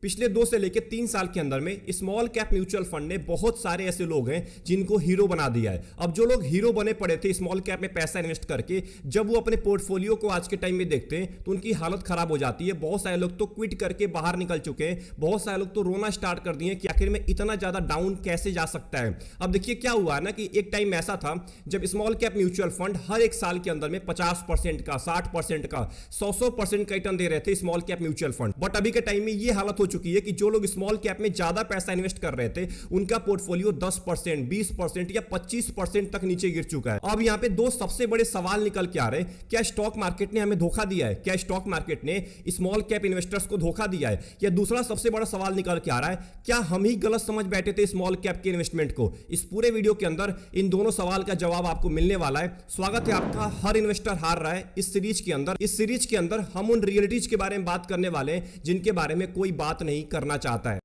पिछले 2 से लेकर 3 साल के अंदर में स्मॉल कैप म्यूचुअल फंड ने बहुत सारे ऐसे लोग हैं जिनको हीरो बना दिया है। अब जो लोग हीरो बने पड़े थे स्मॉल कैप में पैसा इन्वेस्ट करके, जब वो अपने पोर्टफोलियो को आज के टाइम में देखते हैं तो उनकी हालत खराब हो जाती है। बहुत सारे लोग तो क्विट करके बाहर निकल चुके हैं, बहुत सारे लोग तो रोना स्टार्ट कर दिए कि आखिर में इतना ज्यादा डाउन कैसे जा सकता है। अब देखिए क्या हुआ ना कि एक टाइम ऐसा था जब स्मॉल कैप म्यूचुअल फंड हर एक साल के अंदर में 50% का, 60% का, 100% का रिटर्न दे रहे थे small cap mutual fund. But अभी के टाइम में ये हालत हो चुकी है कि जो लोग स्मॉल कैप में ज्यादा पैसा इन्वेस्ट कर रहे थे उनका पोर्टफोलियो 10%, 20% या 25% तक नीचे गिर चुका है। अब यहां पे दो सबसे बड़े सवाल निकल के आ रहे हैं, क्या स्टॉक मार्केट ने हमें धोखा दिया है? क्या स्टॉक मार्केट ने स्मॉल कैप इन्वेस्टर्स को धोखा दिया है? या दूसरा सबसे बड़ा सवाल निकल के आ रहा है, क्या हम ही गलत समझ बैठे थे स्मॉल कैप के इन्वेस्टमेंट को? इस पूरे वीडियो के अंदर इन दोनों सवाल का जवाब आपको मिलने वाला है। स्वागत है आपका हर इन्वेस्टर हार रहा है इस सीरीज के अंदर। इस सीरीज के अंदर हम उन रियलिटीज के बारे में बात करने वाले हैं जिनके बारे में कोई बात नहीं करना चाहता है।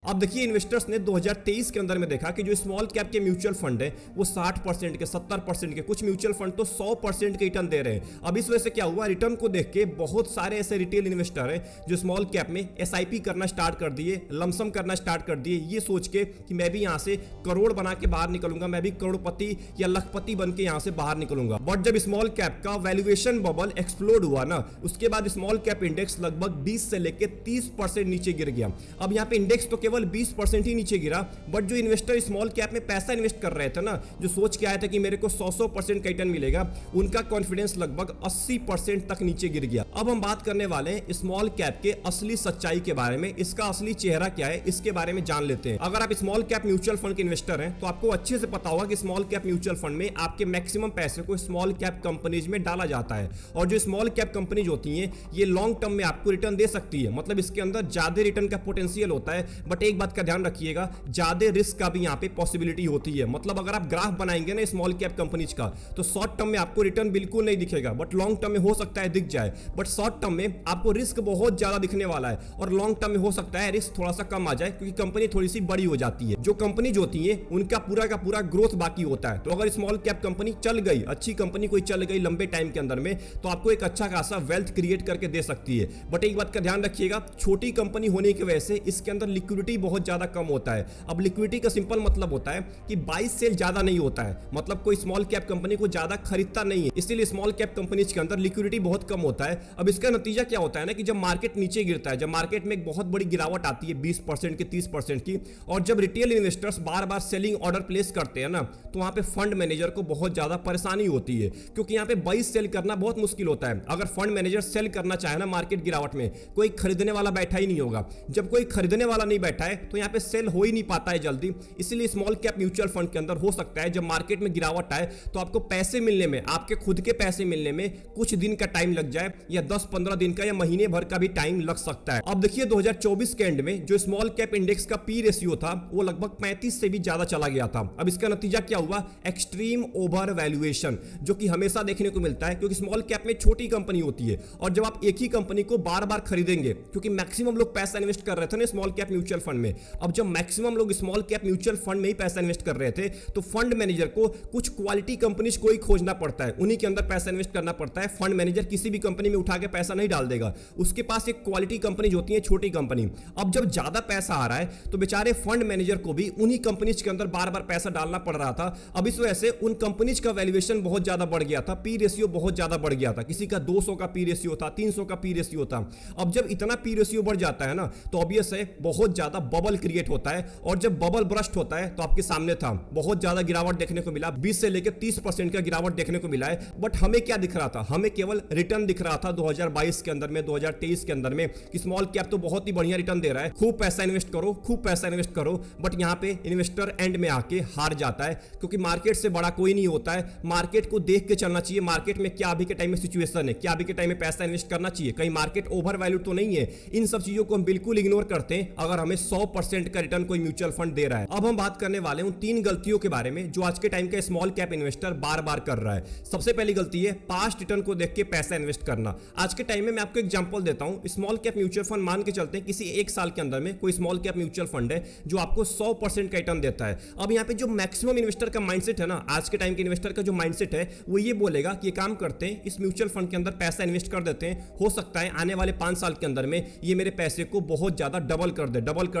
अब देखिए इन्वेस्टर्स ने 2023 के अंदर में देखा कि जो स्मॉल कैप के म्यूचुअल फंड है वो 60% के, 70% के, कुछ म्यूचुअल फंड तो 100% के रिटर्न दे रहे हैं। अब इस वजह से क्या हुआ, रिटर्न को देख के बहुत सारे ऐसे रिटेल इन्वेस्टर हैं जो स्मॉल कैप में एसआईपी करना स्टार्ट कर दिए, लमसम करना स्टार्ट कर दिए, ये सोच के कि मैं भी यहाँ से करोड़ बना के बाहर निकलूंगा, मैं भी करोड़पति या लखपति बन के यहाँ से बाहर निकलूंगा। बट जब स्मॉल कैप का वैल्यूएशन बबल एक्सप्लोड हुआ ना, उसके बाद स्मॉल कैप इंडेक्स लगभग 20 से लेकर 30% नीचे गिर गया। अब यहाँ पे इंडेक्स तो केवल 20% ही नीचे गिरा, बट जो इन्वेस्टर स्मॉल कैप में पैसा इन्वेस्ट कर रहे थे ना, जो सोच के आए थे कि मेरे को 100% का रिटर्न मिलेगा, उनका कॉन्फिडेंस लगभग 80% तक नीचे गिर गया। अब हम बात करने वाले हैं स्मॉल कैप के असली सच्चाई के बारे में, इसका असली चेहरा क्या है इसके बारे में जान लेते हैं। अगर आप स्मॉल कैप म्यूचुअल फंड के इन्वेस्टर हैं तो आपको अच्छे से पता होगा कि स्मॉल कैप म्यूचुअल फंड में आपके मैक्सिमम पैसे को स्मॉल कैप कंपनीज में डाला जाता है, और जो स्मॉल कैप कंपनीज होती हैं ये लॉन्ग टर्म में आपको रिटर्न दे सकती है, मतलब इसके अंदर ज्यादा रिटर्न का पोटेंशियल होता है। बट एक बात का ध्यान रखिएगा, ज्यादा रिस्क का भी यहां पे पॉसिबिलिटी होती है। मतलब अगर आप ग्राफ बनाएंगे ना स्मॉल कैप कंपनीज का, तो शॉर्ट टर्म में आपको रिटर्न बिल्कुल नहीं दिखेगा, बट लॉन्ग टर्म में हो सकता है दिख जाए। बट शॉर्ट टर्म में आपको रिस्क बहुत ज्यादा दिखने वाला है, और लॉन्ग टर्म में हो सकता है रिस्क थोड़ा सा कम आ जाए, क्योंकि कंपनी थोड़ी सी बड़ी हो जाती है। जो कंपनीज होती है उनका पूरा का पूरा ग्रोथ बाकी होता है। तो अगर स्मॉल कैप कंपनी चल गई, अच्छी कंपनी कोई चल गई लंबे टाइम के अंदर में, तो आपको एक अच्छा खासा वेल्थ क्रिएट करके दे सकती है। बट एक बात का ध्यान रखिएगा, छोटी कंपनी होने की वजह से इसके अंदर लिक्विडिटी बहुत ज्यादा कम होता है। अब लिक्विडिटी का सिंपल मतलब होता है कि बाई सेल ज्यादा नहीं होता है, मतलब कोई स्मॉल कैप कंपनी को ज्यादा खरीदता नहीं है, इसीलिए स्मॉल कैप कंपनीज के अंदर लिक्विडिटी बहुत कम होता है। अब इसका नतीजा क्या होता है ना कि जब मार्केट नीचे गिरता है, जब मार्केट में एक बहुत बड़ी गिरावट आती है 20% की, 30% की, और जब रिटेल इन्वेस्टर्स बार बार सेलिंग ऑर्डर प्लेस करते हैं ना, तो वहां पे फंड मैनेजर को बहुत ज्यादा परेशानी होती है, क्योंकि यहाँ पे बाई सेल करना बहुत मुश्किल होता है। अगर फंड मैनेजर सेल करना चाहे ना मार्केट गिरावट में, कोई खरीदने वाला बैठा ही नहीं होगा। जब कोई खरीदने वाला नहीं बैठा है तो यहाँ पे सेल हो ही नहीं पाता है जल्दी। इसलिए स्मॉल कैप म्यूचुअल फंड के अंदर हो सकता है जब मार्केट में गिरावट आए तो आपको पैसे मिलने में, आपके खुद के पैसे मिलने में कुछ दिन का टाइम लग जाए, या 10-15 दिन का या महीने भर का भी टाइम लग सकता है। अब देखिए 2024 के एंड में जो स्मॉल कैप इंडेक्स का पी रेशियो था वो लगभग 35 से भी ज्यादा चला गया था। अब इसका नतीजा क्या हुआ, एक्सट्रीम ओवर वैल्यूएशन, जो कि हमेशा देखने को मिलता है, क्योंकि स्मॉल कैप में छोटी कंपनी होती है, और जब आप एक ही कंपनी को बार बार खरीदेंगे, क्योंकि मैक्सिमम लोग पैसा इन्वेस्ट कर रहे थे ना स्मॉल कैप म्यूचुअल फंड में, अब जब मैक्सिमम लोग स्मॉल कैप म्यूचुअल फंड में ही पैसा इन्वेस्ट कर रहे थे, तो फंड मैनेजर को कुछ क्वालिटी कंपनीज को ही खोजना पड़ता है, उन्हीं के अंदर पैसा इन्वेस्ट करना पड़ता है। फंड मैनेजर किसी भी कंपनी में उठा के पैसा नहीं डाल देगा, उसके पास एक क्वालिटी कंपनीज होती है, छोटी कंपनी। अब जब ज्यादा पैसा आ रहा है तो बेचारे फंड मैनेजर को भी उन्हीं कंपनीज के अंदर बार बार पैसा डालना पड़ रहा था। अब इस वजह से उन कंपनीज का वैल्यूएशन बहुत ज्यादा बढ़ गया था, पी रेशियो बहुत ज्यादा बढ़ गया था, किसी का 200 का पी रेशियो था, 300 का पी रेशियो था। अब जब इतना पी रेशियो बढ़ जाता है ना, तो ऑब्वियस है बहुत ज्यादा बबल क्रिएट होता है, और जब बबल ब्रस्ट होता है तो आपके सामने था बहुत ज्यादा गिरावट देखने को मिला, 20 से लेकर 30% का गिरावट देखने को मिला है। बट हमें क्या दिख रहा था, हमें केवल रिटर्न दिख रहा था 2022 के अंदर में, 2023 के अंदर में, कि स्मॉल कैप तो बहुत ही बढ़िया रिटर्न दे रहा है, खूब पैसा इन्वेस्ट करो, खूब पैसा इन्वेस्ट करो। बट यहाँ पे इन्वेस्टर एंड में आके हार जाता है, क्योंकि मार्केट से बड़ा कोई नहीं होता है। मार्केट को देख के चलना चाहिए, मार्केट में क्या अभी के टाइम में सिचुएशन है, क्या अभी के टाइम में पैसा इन्वेस्ट करना चाहिए, कहीं मार्केट ओवर वैल्यू तो नहीं है। इन सब चीजों को हम बिल्कुल इग्नोर करते हैं अगर हमें 100% का रिटर्न कोई म्यूचुअल फंड दे रहा है। अब हम बात करने वाले हैं उन 3 गलतियों के बारे में जो आज के टाइम का स्मॉल कैप इन्वेस्टर बार बार कर रहा है। सबसे पहली गलती है पास्ट रिटर्न को देख के पैसा इन्वेस्ट करना। आज के टाइम में मैं आपको एग्जांपल देता हूं, स्मॉल कैप म्यूचुअल फंड मान के चलते हैं किसी एक साल के अंदर में कोई स्मॉल कैप म्यूचुअल फंड है जो आपको 100% का रिटर्न देता है। अब यहाँ पे जो मैक्सिमम इन्वेस्टर का माइंडसेट है ना, आज के टाइम के इन्वेस्टर का जो माइंडसेट है वो ये बोलेगा कि ये काम करते हैं, इस म्यूचुअल फंड के अंदर पैसा इन्वेस्ट कर देते हैं, हो सकता है आने वाले 5 साल के अंदर में ये मेरे पैसे को बहुत ज्यादा डबल कर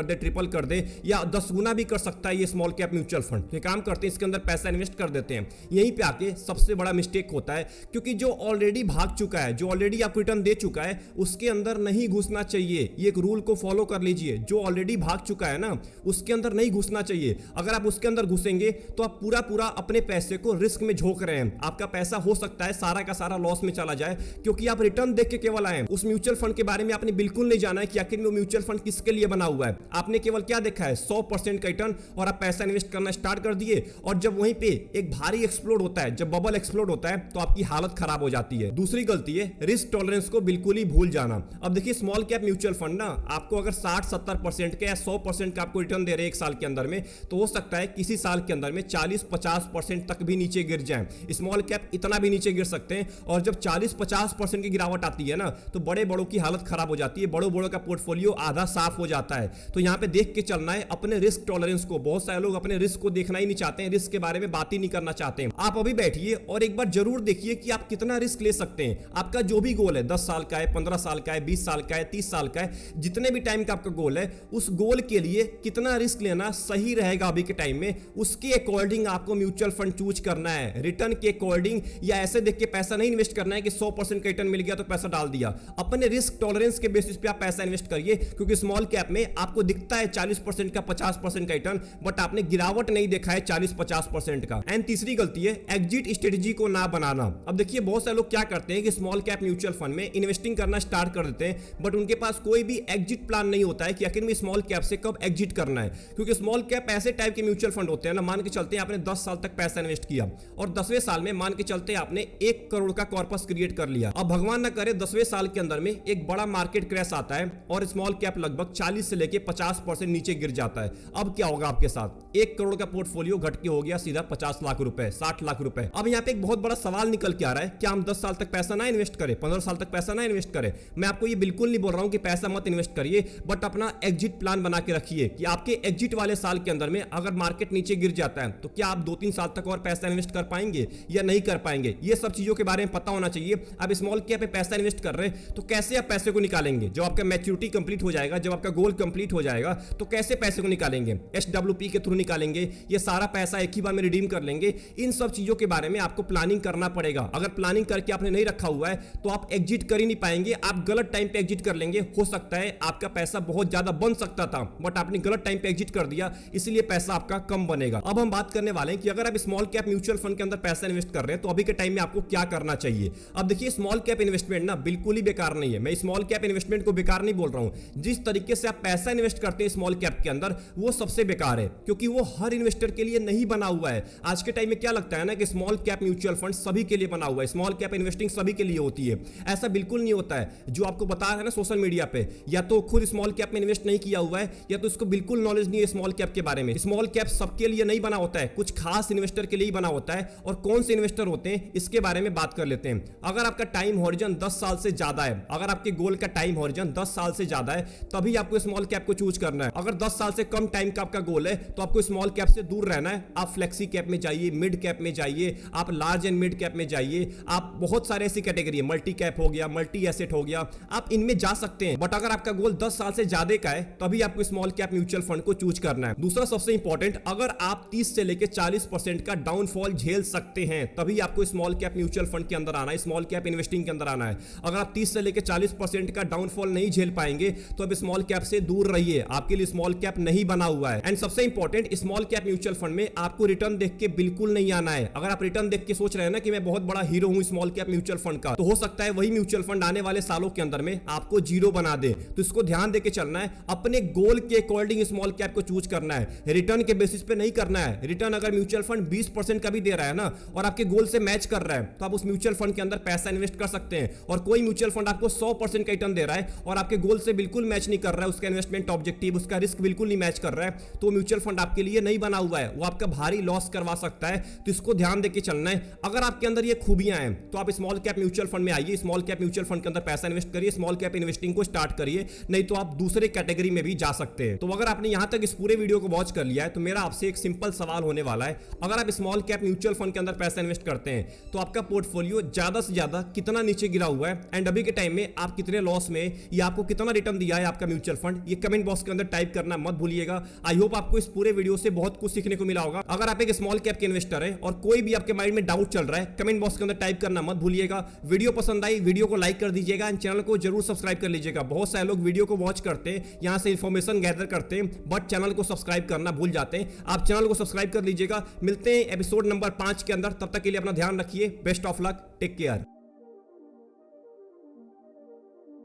दे, ट्रिपल कर दे या 10 गुना भी कर सकता है ये स्मॉल कैप म्यूचुअल फंड। ये काम करते हैं, इसके अंदर पैसा इन्वेस्ट कर देते हैं। यहीं पे आके सबसे बड़ा मिस्टेक होता है, क्योंकि जो ऑलरेडी भाग चुका है, जो ऑलरेडी आपको रिटर्न दे चुका है, उसके अंदर नहीं घुसना चाहिए। ये एक रूल को फॉलो कर लीजिए, जो ऑलरेडी भाग चुका है ना उसके अंदर नहीं घुसना चाहिए। अगर आप उसके अंदर घुसेंगे तो आप पूरा अपने पैसे को रिस्क में झोंक रहे हैं। आपका पैसा हो सकता है सारा का सारा लॉस में चला जाए, क्योंकि आप रिटर्न देख के केवल आए। उस म्यूचुअल फंड के बारे में आपने बिल्कुल नहीं जाना है कि आखिर में वो म्यूचुअल फंड किसके लिए बना हुआ है। आपने केवल क्या देखा है, 100% का रिटर्न, और आप पैसा इन्वेस्ट करना स्टार्ट कर दिए। और जब वहीं पे एक भारी एक्सप्लोड होता है, जब बबल एक्सप्लोड होता है, तो आपकी हालत खराब हो जाती है। दूसरी गलती है रिस्क टॉलरेंस को बिल्कुल ही भूल जाना। अब देखिए स्मॉल कैप म्यूचुअल फंड ना आपको अगर 60-70% का या 100% का आपको रिटर्न दे रहे हैं एक साल के अंदर में, तो हो सकता है किसी साल के अंदर में 40-50% तक भी नीचे गिर जाए। स्मॉल कैप इतना भी नीचे गिर सकते हैं, और जब 40-50% की गिरावट आती है ना तो बड़े बड़ों की हालत खराब हो जाती है, बड़ों का पोर्टफोलियो आधा साफ हो जाता है। तो यहां पे देख के चलना है अपने रिस्क टॉलरेंस को। बहुत सारे लोग अपने रिस्क को देखना ही नहीं चाहते हैं, रिस्क के बारे में बात ही नहीं करना चाहते हैं। आप अभी बैठिए और एक बार जरूर देखिए कि आप कितना रिस्क ले सकते हैं। आपका जो भी गोल है, 10 साल का है, 15 साल का है, 20 साल का है, 30 साल का है, जितने भी टाइम का आपका गोल है, उस गोल के लिए कितना रिस्क लेना सही रहेगा अभी के टाइम में, उसके अकॉर्डिंग आपको म्यूचुअल फंड चूज करना है। रिटर्न के अकॉर्डिंग, या ऐसे देख के पैसा नहीं इन्वेस्ट करना है कि 100% का रिटर्न मिल गया तो पैसा डाल दिया। अपने रिस्क टॉलरेंस के बेसिस पे आप पैसा इन्वेस्ट करिए, क्योंकि स्मॉल कैप में आपको दिखता है 40% का, 50% का रिटर्न, बट आपने गिरावट नहीं देखा है 40-50% का। एंड तीसरी गलती है एग्जिट स्ट्रेटजी को ना बनाना। अब देखिए बहुत सारे लोग क्या करते हैं कि स्मॉल कैप म्यूचुअल फंड में इन्वेस्टिंग करना स्टार्ट कर देते हैं, बट उनके पास कोई भी एग्जिट प्लान नहीं होता है कि आखिर में स्मॉल कैप से कब एग्जिट करना है। क्योंकि स्मॉल कैप ऐसे टाइप के म्यूचुअल फंड होते हैं ना, मान के चलते हैं आपने 10 साल तक पैसा इन्वेस्ट किया और 10वें साल में मान के चलते आपने 1 करोड़ का कॉर्पस क्रिएट कर लिया। अब भगवान ना करे 10वें साल के अंदर में एक बड़ा मार्केट क्रैश आता है और स्मॉल कैप लगभग 40 से लेके 50% नीचे गिर जाता है। अब क्या होगा आपके साथ? 1 करोड़ का पोर्टफोलियो घट के हो गया सीधा 50 लाख रुपए, 60 लाख रुपए। अब यहाँ पे एक बहुत बड़ा सवाल निकल के आ रहा है, क्या हम 10 साल तक पैसा ना इन्वेस्ट करें, 15 साल तक पैसा ना इन्वेस्ट करें? मैं आपको ये बिल्कुल नहीं बोल रहा हूं कि पैसा मत इन्वेस्ट करिए, बट अपना एग्जिट प्लान बना के रखिए कि आपके एग्जिट वाले साल के अंदर में अगर मार्केट नीचे गिर जाता है तो क्या आप 2-3 साल तक और पैसा इन्वेस्ट कर पाएंगे या नहीं कर पाएंगे। ये सब चीजों के बारे में पता होना चाहिए। आप स्मॉल कैप में पैसा इन्वेस्ट कर रहे हैं तो कैसे आप पैसे को निकालेंगे, जब आपका मैच्योरिटी कंप्लीट हो जाएगा, जब आपका गोल कंप्लीट हो जाएगा, तो कैसे पैसे को निकालेंगे? SWP के थ्रू निकालेंगे, ये सारा पैसा एक ही बार में रिडीम कर लेंगे? इन सब चीजों के बारे में आपको प्लानिंग करना पड़ेगा। अगर प्लानिंग करके आपने नहीं रखा हुआ है तो आप एग्जिट कर ही नहीं पाएंगे, आप गलत टाइम पे एग्जिट कर लेंगे। हो सकता है आपका पैसा बहुत ज्यादा बन सकता था, बट आपने गलत टाइम पे एग्जिट कर दिया, इसलिए पैसा आपका कम बनेगा। अब हम बात करने वाले हैं कि अगर आप स्मॉल कैप म्यूचुअल फंड के अंदर पैसा इन्वेस्ट कर रहे हैं तो अभी के टाइम में आपको क्या करना चाहिए। अब देखिए स्मॉल कैप इन्वेस्टमेंट ना बिल्कुल ही बेकार नहीं है। मैं स्मॉल कैप इन्वेस्टमेंट को बेकार नहीं बोल रहा हूं, जिस तरीके से आप पैसा इन्वेस्ट करते हैं स्मॉल कैप के अंदर वो सबसे बेकार है, क्योंकि वो हर इन्वेस्टर के लिए नहीं बना हुआ है। आज के टाइम में क्या लगता है ना कि स्मॉल कैप म्यूचुअल फंड सभी के लिए बना हुआ है, स्मॉल कैप इन्वेस्टिंग सभी के लिए होती है। ऐसा बिल्कुल नहीं होता है। जो आपको बता रहा है ना सोशल मीडिया पे, या तो खुद स्मॉल कैप में इन्वेस्ट नहीं किया हुआ है या तो उसको बिल्कुल नॉलेज नहीं है स्मॉल कैप के बारे में। स्मॉल कैप सबके लिए नहीं बना होता है, कुछ खास इन्वेस्टर के लिए ही बना होता है। और कौन से इन्वेस्टर होते हैं इसके बारे में बात कर लेते हैं। अगर आपका टाइम हॉरिजन 10 साल से ज्यादा है, अगर आपके गोल का टाइम हॉरिजन 10 साल से ज्यादा है, तभी आपको स्मॉल कैप को चूज करना है। अगर 10 साल से कम टाइम का आपका गोल है तो आपको स्मॉल कैप से दूर रहना है। आप फ्लेक्सी कैप में जाइए, मिड कैप में जाइए, आप लार्ज एंड मिड कैप में जाइए, आप बहुत सारे ऐसी कैटेगरी है, मल्टी कैप हो गया, मल्टी एसेट हो गया, आप इनमें जा सकते हैं। बट अगर आपका गोल 10 साल से ज्यादा का है तभी आपको स्मॉल कैप म्यूचुअल फंड को चूज करना है। दूसरा सबसे इंपॉर्टेंट, अगर आप 30 से लेकर 40% का डाउनफॉल झेल सकते हैं तभी आपको स्मॉल कैप म्यूचुअल फंड के अंदर आना है, स्मॉल कैप इन्वेस्टिंग के अंदर आना है। अगर आप 30 से लेकर 40% का डाउनफॉल नहीं झेल पाएंगे तो अब स्मॉल कैप से दूर रहिए, आपके लिए स्मॉल कैप नहीं बना हुआ है। एंड सबसे important, small cap mutual fund में आपको रिटर्न देख के बिल्कुल नहीं आना है। अगर आप रिटर्न देख के सोच रहे हैं ना कि मैं बहुत बड़ा हीरो हूं स्मॉल कैप म्यूचुअल फंड का, तो हो सकता है वही म्यूचुअल फंड आने वाले सालों के अंदर में आपको जीरो बना दे। तो इसको ध्यान देके चलना है, अपने गोल के अकॉर्डिंग स्मॉल कैप को चूज करना है, रिटर्न के बेसिस पे नहीं करना है। रिटर्न अगर म्यूचुअल फंड 20% का भी दे रहा है ना और आपके गोल से मैच कर रहा है तो आप उस म्यूचुअल फंड के अंदर पैसा इन्वेस्ट कर सकते हैं। और कोई म्यूचुअल फंड आपको 100% का रिटर्न दे रहा है और आपके गोल से बिल्कुल मैच नहीं कर रहा है, उसका इन्वेस्टमेंट ऑब्जेक्टिव, उसका रिस्क बिल्कुल नहीं मैच कर रहा है, तो म्यूचुअल फंड आपके लिए नहीं बना हुआ है, वो आपका भारी लॉस करवा सकता है। तो इसको ध्यान देके चलना है। अगर आपके अंदर ये खूबियां हैं तो आप स्मॉल कैप म्यूचुअल फंड में आइए, स्मॉल कैप म्यूचुअल फंड के अंदर पैसा इन्वेस्ट करिए, स्मॉल कैप इन्वेस्टिंग को स्टार्ट करिए, नहीं तो आप दूसरे कैटेगरी में भी जा सकते हैं। तो अगर आपने यहां तक इस पूरे वीडियो को वॉच कर लिया है तो मेरा आपसे एक सिंपल सवाल होने वाला है, अगर आप स्मॉल कैप म्यूचुअल फंड के अंदर पैसा इन्वेस्ट करते हैं तो आपका पोर्टफोलियो ज्यादा से ज्यादा कितना नीचे गिरा हुआ है एंड अभी के टाइम में आप कितने लॉस में, या आपको कितना रिटर्न दिया है आपका म्यूचुअल फंड, ये कमेंट बॉक्स के अंदर टाइप करना मत भूलिएगा। आई होप आपको इस पूरे वीडियो से बहुत कुछ सीखने को मिला होगा। अगर आप एक स्मॉल कैप के इन्वेस्टर है और कोई भी आपके माइंड में डाउट चल रहा है, कमेंट बॉक्स के अंदर टाइप करना मत भूलिएगा। वीडियो पसंद आई, वीडियो को लाइक कर दीजिएगा एंड चैनल को जरूर सब्सक्राइब कर लीजिएगा। बहुत सारे लोग वीडियो को वॉच करते हैं, यहां से इंफॉर्मेशन गैदर करते हैं, बट चैनल को सब्सक्राइब करना भूल जाते हैं। आप चैनल को सब्सक्राइब कर लीजिएगा। मिलते हैं एपिसोड नंबर 5 के अंदर, तब तक के लिए अपना ध्यान रखिए। Best of luck, take care.